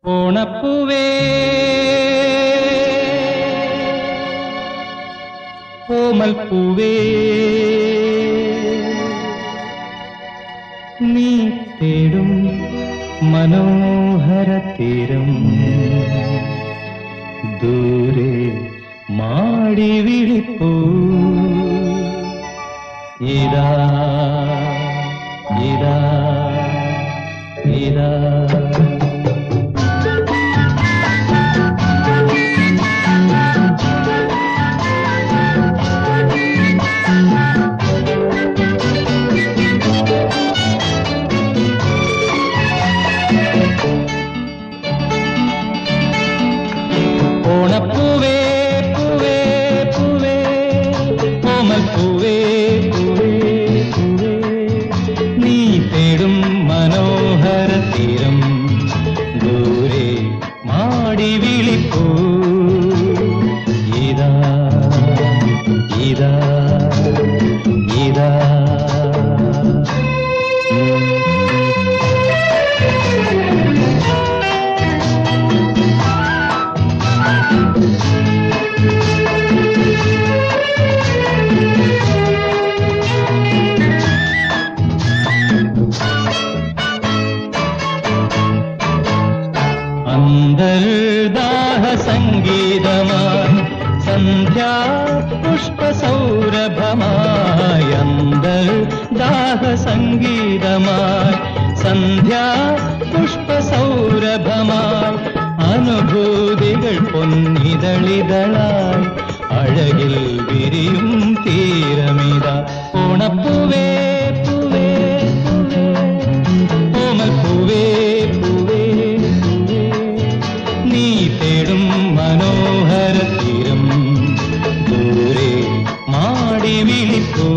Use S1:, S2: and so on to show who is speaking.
S1: ഓണപ്പൂവേ കോമൽപ്പൂവേ നീ തേടും മനോഹര തീരം ദൂരെ മാടി വിളിപ്പൂ ഇതാ ഇതാ ഇതാ ഓണപ്പൂവേ പൂവേ പൂവേ കോമൽപ്പൂവേ പൂവേ പൂവേ നീ തേടും മനോഹര തീരം ദൂരെ മാടി വിളിപ്പൂ ഇതാ ഇതാ ഇതാ അന്തർദാഹ സംഗീതമായി സന്ധ്യാ പുഷ്പസൗരഭമായി അന്തർദാഹ സംഗീതമായി സന്ധ്യാ പുഷ്പസൗരഭമായി അനുഭൂതികൾ പൊന്നിതളിതളായി അഴകിൽ വിരിയും തീരമിതാ ഓണപ്പൂവേ പൂവേ പൂവേ കോമൽപ്പൂവേ പൂവേ നീ തേടും മനോഹര തീരം ദൂരെ മാടി വിളിപ്പൂ